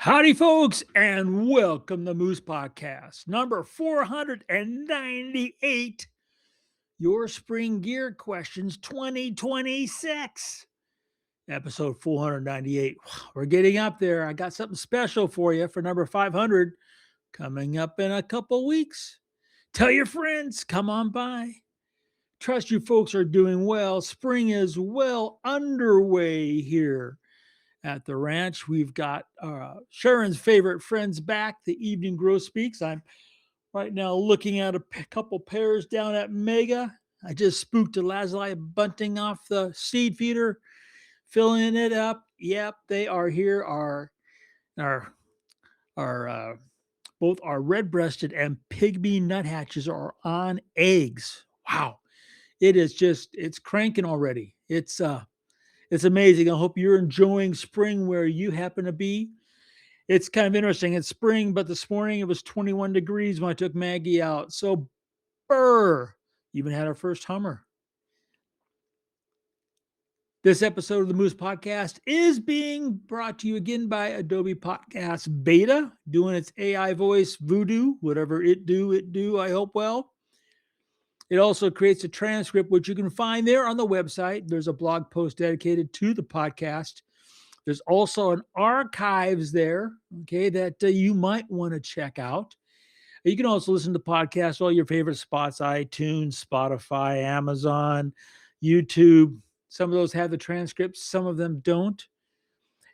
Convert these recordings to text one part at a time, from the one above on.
Howdy, folks, and welcome to Moose Podcast, number 498, Your Spring Gear Questions 2026, episode 498. We're getting up there. I got something special for you for number 500 coming up in a couple weeks. Tell your friends, come on by. Trust you folks are doing well. Spring is well underway here at the ranch. We've got Sharon's favorite friends back, the Evening Grosbeaks. I'm right now looking at a couple pairs down at Mega. I just spooked a lazuli bunting off the seed feeder, filling it up. Yep, they are here. Our our both our red-breasted and pygmy nuthatches are on eggs. Wow, it's cranking already. It's amazing. I hope you're enjoying spring where you happen to be. It's kind of interesting. It's spring, but this morning it was 21 degrees when I took Maggie out. So, burr, even had our first Hummer. This episode of the Moose Podcast is being brought to you again by Adobe Podcast Beta, doing its AI voice voodoo, whatever it do, I hope well. It also creates a transcript, which you can find there on the website. There's a blog post dedicated to the podcast. There's also an archives there, okay, that you might want to check out. You can also listen to podcasts, all your favorite spots, iTunes, Spotify, Amazon, YouTube. Some of those have the transcripts, some of them don't.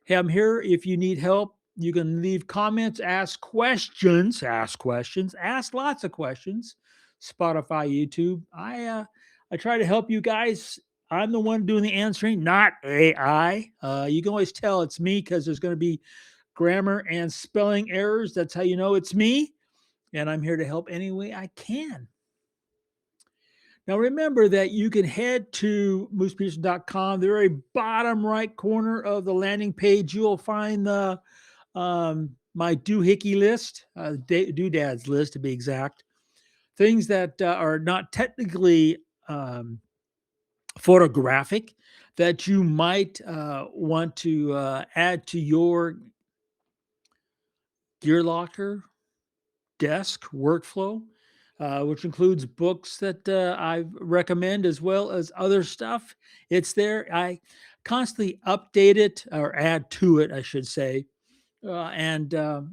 Hey, I'm here if you need help. You can leave comments, ask questions, ask lots of questions. Spotify, YouTube. I try to help you guys. I'm the one doing the answering, not AI. You can always tell it's me because there's going to be grammar and spelling errors. That's how you know it's me. And I'm here to help any way I can. Now, remember that you can head to moosepeterson.com. The very bottom right corner of the landing page, you will find the my doohickey list, doodads list to be exact. Things that are not technically photographic that you might want to add to your gear locker, desk, workflow, which includes books that I recommend as well as other stuff. It's there. I constantly update it or add to it, I should say. And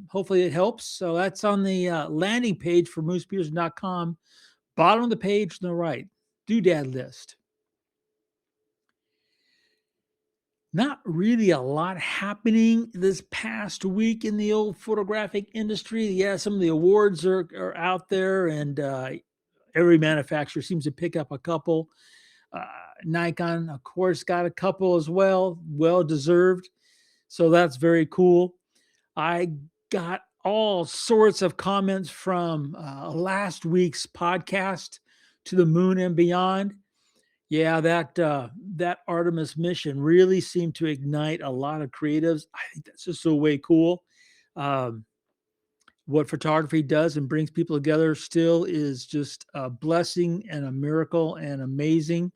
hopefully it helps. So that's on the landing page for moosepeterson.com. Bottom of the page on the right, doodad list. Not really a lot happening this past week in the old photographic industry. Yeah, some of the awards are out there, and every manufacturer seems to pick up a couple. Nikon, of course, got a couple as well, well deserved. So that's very cool. I got all sorts of comments from last week's podcast, To the Moon and Beyond. Yeah, that Artemis mission really seemed to ignite a lot of creatives. I think that's just so way cool. Um, what photography does and brings people together still is just a blessing and a miracle and amazing.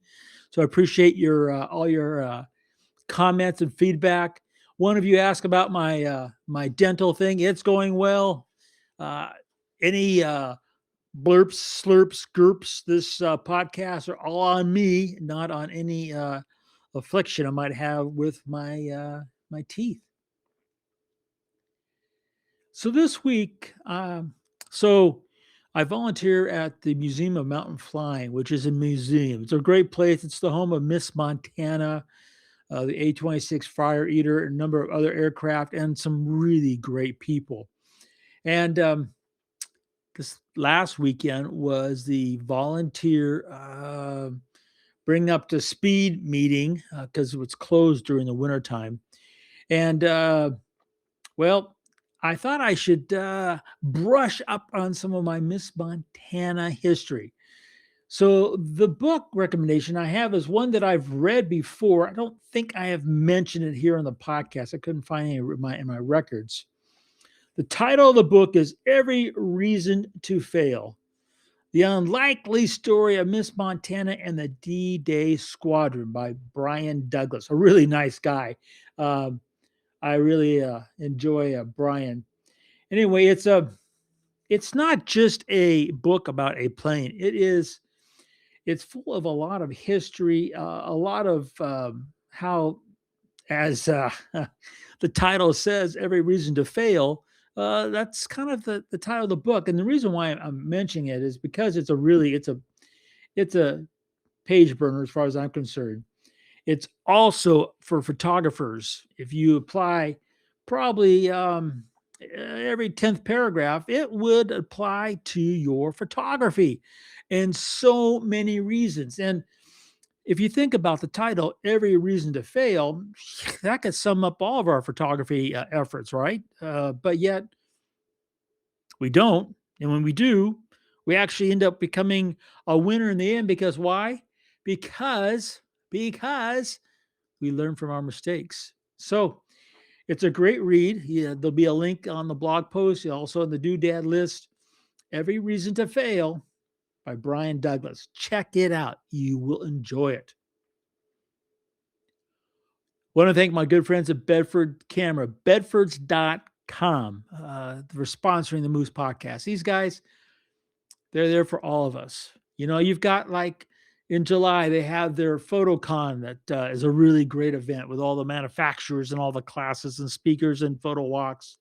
So I appreciate your all your comments and feedback. One of you asked about my dental thing. It's going well. Uh, any blurps, slurps, gurps, this podcast are all on me, not on any affliction I might have with my teeth. So this week, so I volunteer at the Museum of Mountain Flying, which is a museum. It's a great place. It's the home of Miss Montana, the A-26 Fire Eater, a number of other aircraft, and some really great people. And this last weekend was the volunteer bring up to speed meeting because it was closed during the wintertime. And well, I thought I should brush up on some of my Miss Montana history. So the book recommendation I have is one that I've read before. I don't think I have mentioned it here on the podcast. I couldn't find any in my records. The title of the book is Every Reason to Fail: The Unlikely Story of Miss Montana and the D-Day Squadron by Brian Douglas, a really nice guy. Um, I really enjoy Brian. Anyway, it's not just a book about a plane. It's full of a lot of history, a lot of how, as the title says, every reason to fail. That's kind of the title of the book, and the reason why I'm mentioning it is because it's a page burner as far as I'm concerned. It's also for photographers. If you apply probably every 10th paragraph, it would apply to your photography and so many reasons. And if you think about the title, Every Reason to Fail, that could sum up all of our photography efforts, right? But yet we don't. And when we do, we actually end up becoming a winner in the end because why? Because because we learn from our mistakes. So it's a great read. Yeah, there'll be a link on the blog post, also on the doodad list. Every Reason to Fail by Brian Douglas. Check it out. You will enjoy it. Want to thank my good friends at Bedford Camera, bedfords.com, for sponsoring the Moose podcast. These guys, they're there for all of us. You know, you've got like in July, they have their PhotoCon that is a really great event with all the manufacturers and all the classes and speakers and photo walks.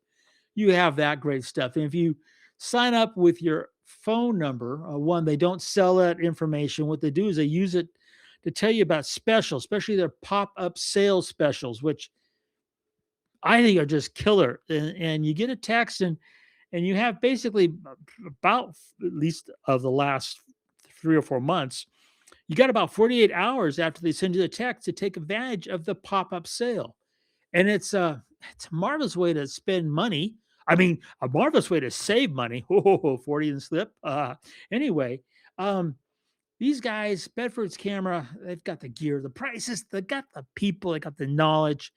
You have that great stuff. And if you sign up with your phone number, one, they don't sell that information. What they do is they use it to tell you about specials, especially their pop-up sales specials, which I think are just killer. And you get a text and you have basically about, at least of the last 3 or 4 months, you got about 48 hours after they send you the text to take advantage of the pop-up sale. And it's a marvelous way to spend money. I mean, a marvelous way to save money. Oh, 40 and slip. Anyway, um, these guys, Bedford's Camera, they've got the gear, the prices, they got the people, they got the knowledge,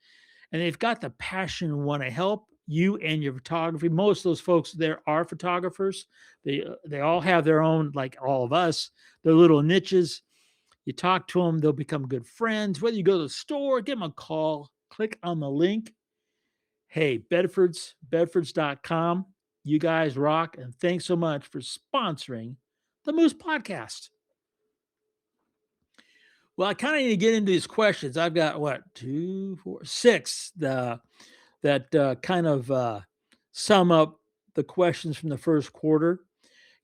and they've got the passion and want to help you and your photography. Most of those folks there are photographers. They all have their own, like all of us, their little niches. You talk to them, they'll become good friends. Whether you go to the store, give them a call, click on the link. Hey, bedfords.com. You guys rock. And thanks so much for sponsoring the Moose Podcast. Well, I kind of need to get into these questions. I've got what, 2, 4, 6 that kind of sum up the questions from the first quarter.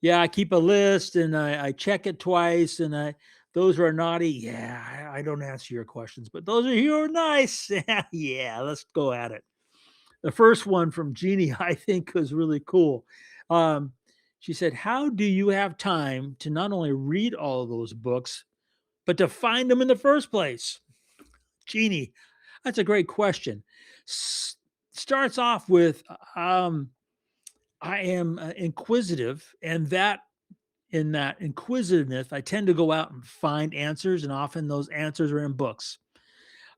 Yeah, I keep a list and I check it twice, and those are naughty. Yeah, I don't answer your questions, but those are your nice. Yeah, let's go at it. The first one from Jeannie, I think, was really cool. Um, she said, "How do you have time to not only read all of those books, but to find them in the first place?" Jeannie, that's a great question. Starts off with, I am inquisitive, and that in that inquisitiveness, I tend to go out and find answers, and often those answers are in books.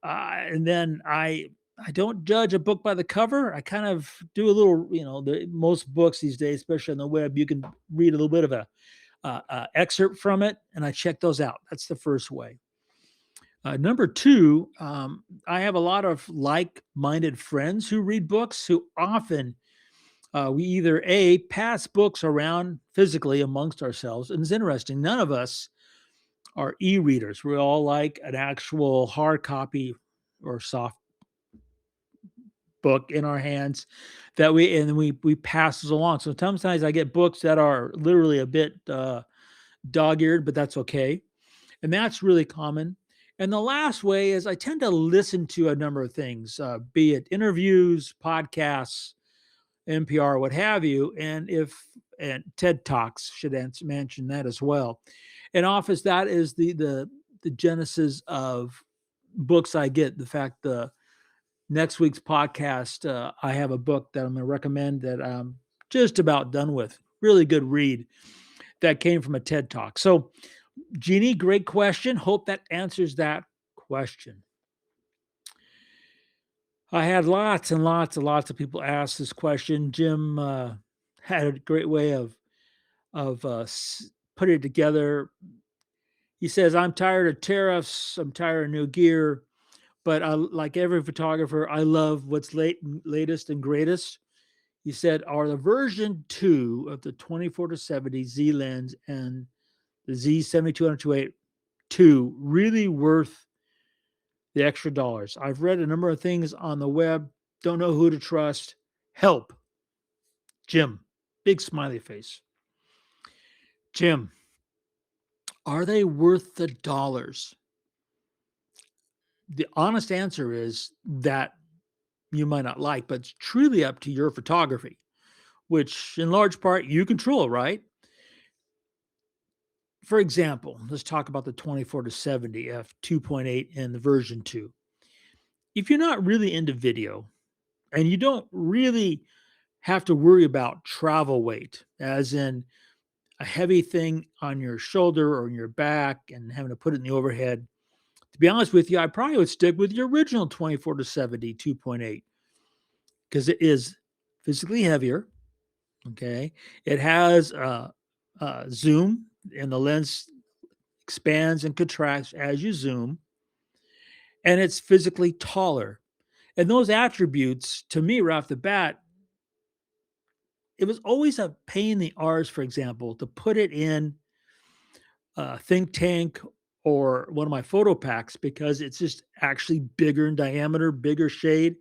And then I don't judge a book by the cover. I kind of do a little, most books these days, especially on the web, you can read a little bit of a excerpt from it, and I check those out. That's the first way. Number two, I have a lot of like-minded friends who read books who often we either pass books around physically amongst ourselves, and it's interesting. None of us are e-readers. We all like an actual hard copy or soft book in our hands that we pass those along. So sometimes I get books that are literally a bit dog-eared, but that's okay, and that's really common. And the last way is I tend to listen to a number of things, be it interviews, podcasts, NPR, what have you, and TED Talks should mention that as well. In office, that is the genesis of books I get. The fact, the next week's podcast, I have a book that I'm going to recommend that I'm just about done with. Really good read that came from a TED Talk. So, Jeannie, great question. Hope that answers that question. I had lots and lots and lots of people ask this question. Jim had a great way of putting it together. He says, "I'm tired of tariffs. I'm tired of new gear. But like every photographer, I love what's latest and greatest. He said, are the version 2 of the 24 to 70 Z lens and the Z 7200 2 really worth the extra dollars? I've read a number of things on the web, don't know who to trust. Help. Jim, big smiley face. Jim, are they worth the dollars? The honest answer is that you might not like, but it's truly up to your photography, which in large part you control, right? For example, let's talk about the 24 to 70 f 2.8 and the version 2. If you're not really into video and you don't really have to worry about travel weight, as in a heavy thing on your shoulder or in your back and having to put it in the overhead, to be honest with you, I probably would stick with the original 24 to 70 2.8 because it is physically heavier. Okay. It has zoom, and the lens expands and contracts as you zoom, and it's physically taller. And those attributes, to me, right off the bat, it was always a pain in the arse, for example, to put it in Think Tank or one of my photo packs because it's just actually bigger in diameter, bigger shade.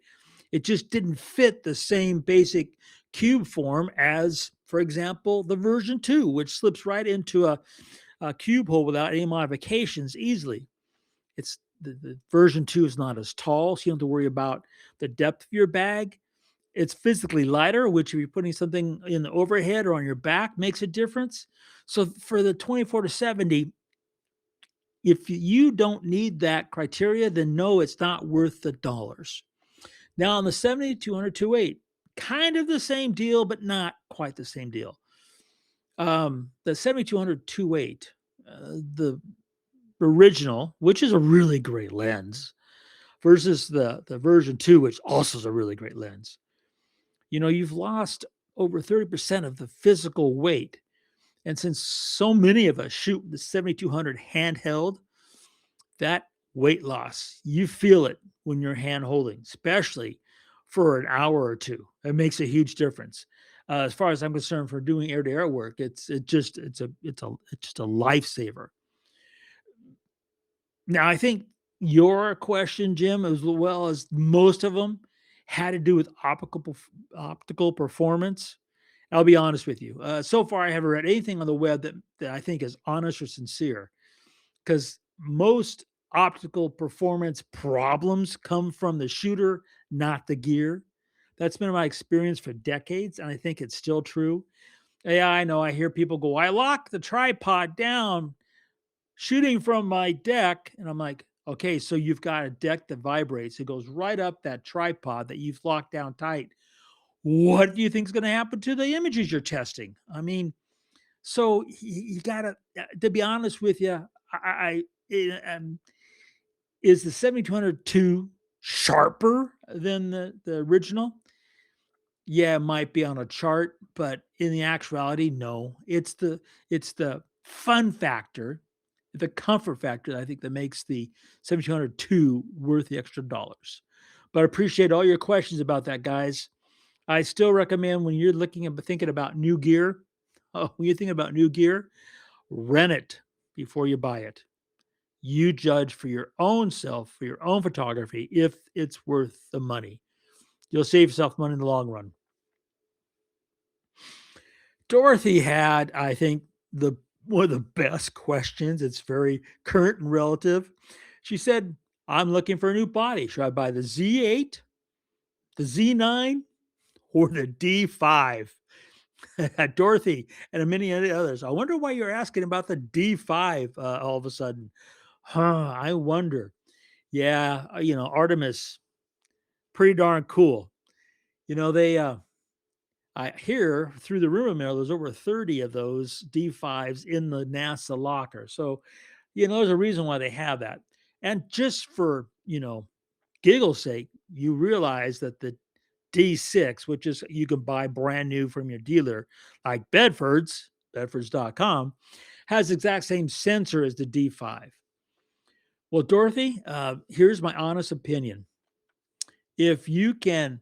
It just didn't fit the same basic cube form as, for example, the version 2, which slips right into a cube hole without any modifications easily. It's the version 2 is not as tall, so you don't have to worry about the depth of your bag. It's physically lighter, which if you're putting something in the overhead or on your back makes a difference. So for the 24 to 70, if you don't need that criteria, then no, it's not worth the dollars. Now on the 7200 2.8, kind of the same deal, but not quite the same deal. The 7200 2.8, the original, which is a really great lens, versus the version 2, which also is a really great lens. You know, you've lost over 30% of the physical weight. And since so many of us shoot the 7200 handheld, that weight loss, you feel it when you're hand holding, especially for an hour or two. It makes a huge difference. As far as I'm concerned, for doing air to air work, it's just a lifesaver. Now, I think your question, Jim, as well as most of them, had to do with optical performance. I'll be honest with you. So far, I haven't read anything on the web that I think is honest or sincere, because most optical performance problems come from the shooter, not the gear. That's been my experience for decades, and I think it's still true. Yeah, I know. I hear people go, I lock the tripod down shooting from my deck. And I'm like, okay, so you've got a deck that vibrates. It goes right up that tripod that you've locked down tight. What do you think is going to happen to the images you're testing? I mean, so you got to be honest with you, is the 7202 sharper than the original? Yeah, it might be on a chart, but in the actuality, no. It's the fun factor, the comfort factor, I think, that makes the 7202 worth the extra dollars. But I appreciate all your questions about that, guys. I still recommend when you're thinking about new gear, when you think about new gear, rent it before you buy it. You judge for your own self, for your own photography, if it's worth the money. You'll save yourself money in the long run. Dorothy had, I think, the one of the best questions. It's very current and relative. She said, I'm looking for a new body. Should I buy the Z8, the Z9, or the D5? Dorothy and many others. I wonder why you're asking about the D5 all of a sudden. I wonder. Yeah, Artemis, pretty darn cool. They I hear through the rumor mill there's over 30 of those D5s in the NASA locker. So, there's a reason why they have that. And just for, giggle's sake, you realize that the D6, which is you can buy brand new from your dealer, like Bedfords.com, has the exact same sensor as the D5. Well, Dorothy, here's my honest opinion. If you can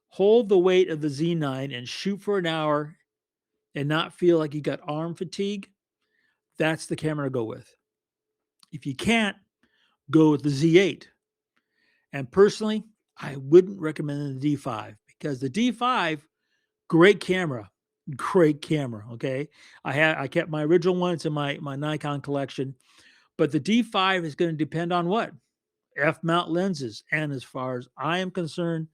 hold the weight of the Z9 and shoot for an hour and not feel like you got arm fatigue, that's the camera to go with. If you can't, go with the Z8. And personally, I wouldn't recommend the D5 because the D5, great camera, great camera. Okay, I kept my original one. It's in my Nikon collection, but the D5 is going to depend on what f mount lenses. And as far as I am concerned,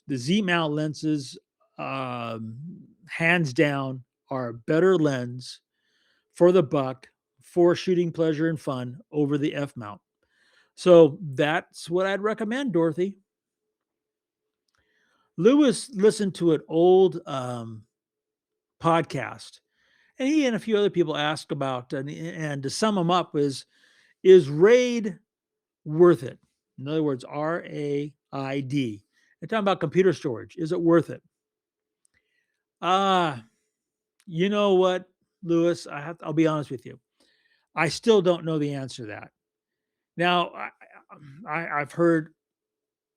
the Z mount lenses, hands down, are a better lens for the buck for shooting pleasure and fun over the f mount. So that's what I'd recommend, Dorothy. Lewis listened to an old podcast, and he and a few other people asked about, and to sum them up, is RAID worth it? In other words, RAID. They're talking about computer storage. Is it worth it? Ah, you know what, Lewis? I'll be honest with you. I still don't know the answer to that. Now, I've heard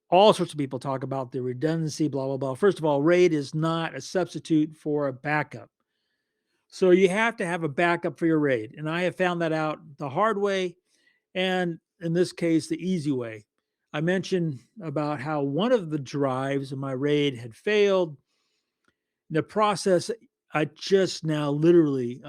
all sorts of people talk about the redundancy, blah, blah, blah. First of all, RAID is not a substitute for a backup. So you have to have a backup for your RAID. And I have found that out the hard way, and in this case, the easy way. I mentioned about how one of the drives of my RAID had failed. In the process, I just now literally,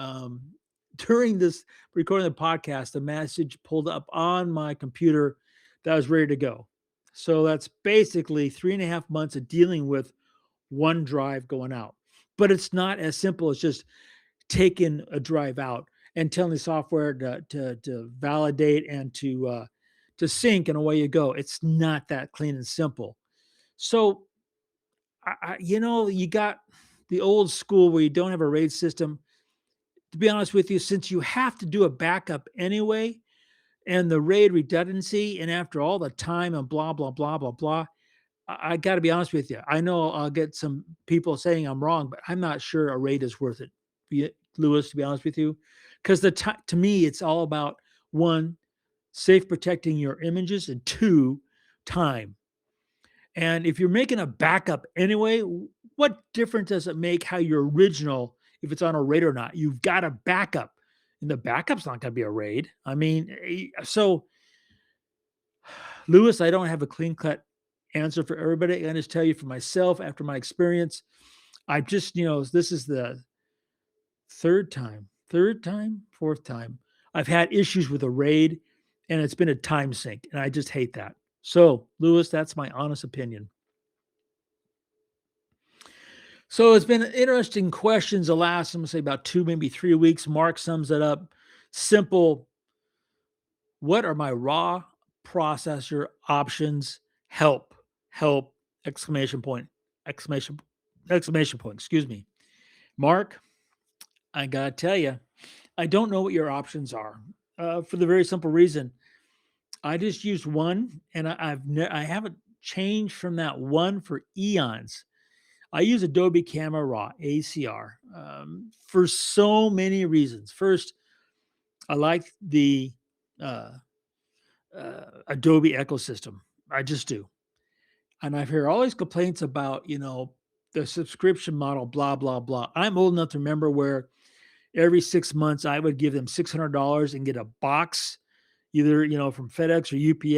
during this recording the podcast, a message pulled up on my computer that was ready to go. So that's basically 3.5 months of dealing with one drive going out. But it's not as simple as just taking a drive out and telling the software to validate and to sync, and away you go. It's not that clean and simple. So, you got the old school where you don't have a RAID system. To be honest with you, since you have to do a backup anyway, and the RAID redundancy, and after all the time and blah, blah, blah, blah, blah, I got to be honest with you. I know I'll get some people saying I'm wrong, but I'm not sure a RAID is worth it, Lewis, to be honest with you. Because to me, it's all about one, safe protecting your images, and two, time. And if you're making a backup anyway, what difference does it make how your original, if it's on a RAID or not? You've got a backup, and the backup's not going to be a RAID. I mean, so Lewis, I don't have a clean cut answer for everybody. I can just tell you for myself, after my experience, I just, this is the third time, fourth time I've had issues with a RAID, and it's been a time sink, and I just hate that. So, Lewis, that's my honest opinion. So it's been interesting questions the last, I'm going to say about 2, maybe 3 weeks. Mark sums it up. Simple. What are my raw processor options? Help, exclamation point, exclamation point, excuse me. Mark, I got to tell you, I don't know what your options are, for the very simple reason. I just used one, and I haven't changed from that one for eons. I use Adobe Camera Raw, ACR, for so many reasons. First, I like the Adobe ecosystem. I just do. And I've heard all these complaints about, the subscription model, blah, blah, blah. I'm old enough to remember where every 6 months I would give them $600 and get a box, either, from FedEx or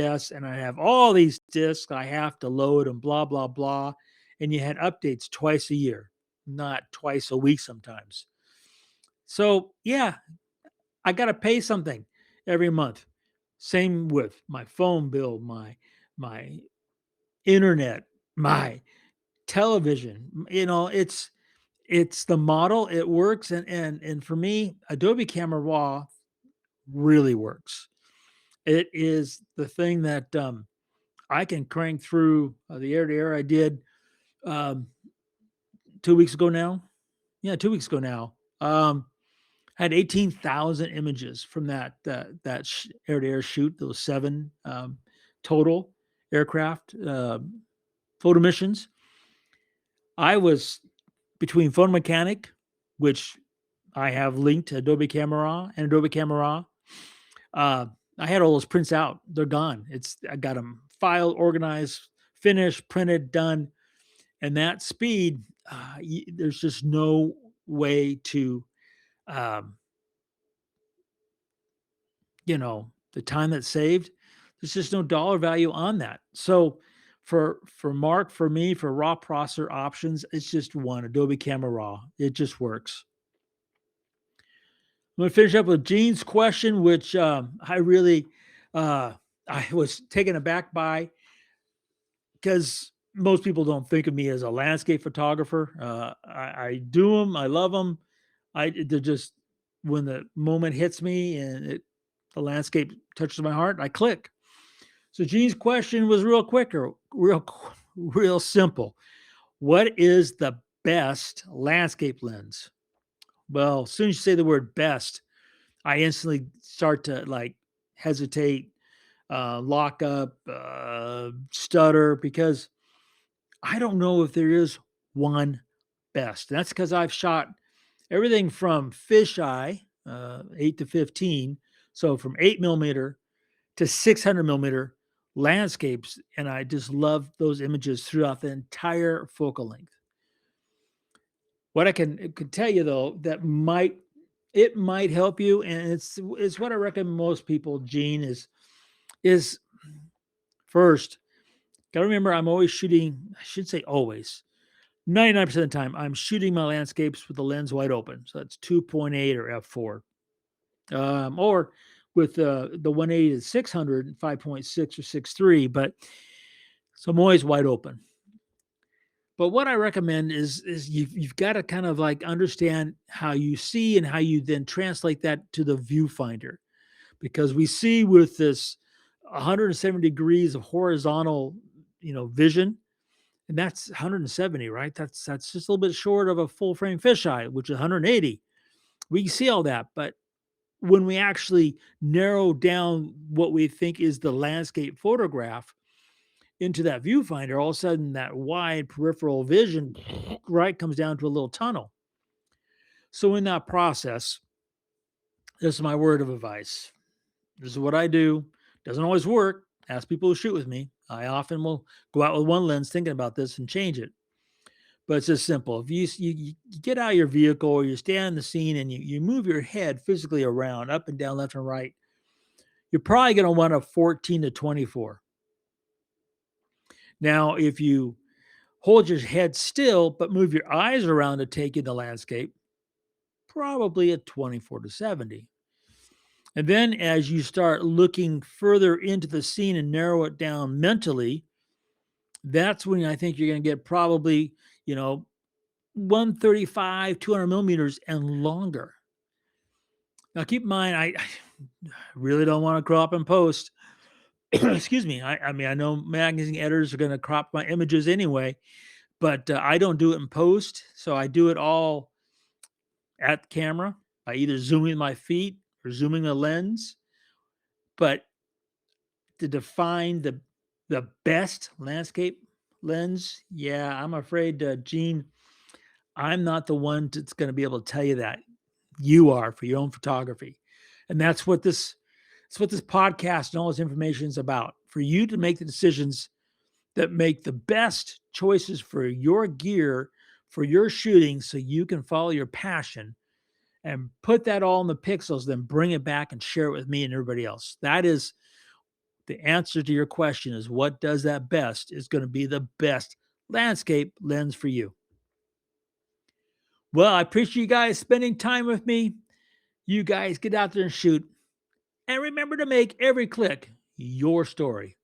UPS. And I have all these discs I have to load and blah, blah, blah. And you had updates twice a year, not twice a week sometimes. So, yeah, I got to pay something every month. Same with my phone bill, my internet, my television. It's the model. It works, and for me, Adobe Camera Raw really works. It is the thing that I can crank through the air-to-air I did 2 weeks ago now. Yeah, 2 weeks ago now. Had 18,000 images from that air-to-air shoot. Those 7 total aircraft photo missions. I was between Phone Mechanic, which I have linked to Adobe Camera and Adobe Camera, I had all those prints out. They're gone. I got them filed, organized, finished, printed, done. And that speed, there's just no way to, um, the time that's saved. There's just no dollar value on that. So for Mark, for me, for raw processor options, it's just one Adobe Camera Raw. It just works. I'm going to finish up with Gene's question, which I really I was taken aback by, because most people don't think of me as a landscape photographer. I do them. I love them. They're just, when the moment hits me and the landscape touches my heart, I click. So Gene's question was real simple. What is the best landscape lens? Well, as soon as you say the word best, I instantly start to like hesitate, lock up, stutter, because I don't know if there is one best. That's because I've shot everything from fisheye, 8 to 15, so from 8 millimeter to 600 millimeter landscapes, and I just love those images throughout the entire focal length. What I could tell you though, that might help you, and it's what I recommend most people, Gene, is first, gotta remember, I'm always shooting, I should say always, 99% of the time, I'm shooting my landscapes with the lens wide open. So that's 2.8 or f4. Or with the 180 to 600, 5.6 or 6.3. But so I'm always wide open. But what I recommend is you've got to kind of like understand how you see and how you then translate that to the viewfinder. Because we see with this 170 degrees of horizontal, vision, and that's 170, right? That's just a little bit short of a full frame fisheye, which is 180. We can see all that, but when we actually narrow down what we think is the landscape photograph into that viewfinder, all of a sudden that wide peripheral vision, right, comes down to a little tunnel. So in that process, this is my word of advice. This is what I do. Doesn't always work. Ask people who shoot with me. I often will go out with one lens thinking about this and change it. But it's just simple. If you get out of your vehicle, or you stand in the scene and you move your head physically around, up and down, left and right, you're probably going to want a 14 to 24. Now, if you hold your head still, but move your eyes around to take in the landscape, probably a 24 to 70. And then as you start looking further into the scene and narrow it down mentally, that's when I think you're going to get probably, 135, 200 millimeters and longer. Now, keep in mind, I really don't want to crop and post. Excuse me. I mean, I know magazine editors are going to crop my images anyway, but I don't do it in post. So I do it all at camera by either zooming my feet or zooming the lens. But to define the best landscape lens, yeah, I'm afraid, Gene, I'm not the one that's going to be able to tell you that. You are, for your own photography. And that's what this podcast and all this information is about, for you to make the decisions that make the best choices for your gear, for your shooting, so you can follow your passion and put that all in the pixels, then bring it back and share it with me and everybody else. That is the answer to your question, is what does that best is going to be the best landscape lens for you. Well, I appreciate you guys spending time with me. You guys get out there and shoot. And remember to make every click your story.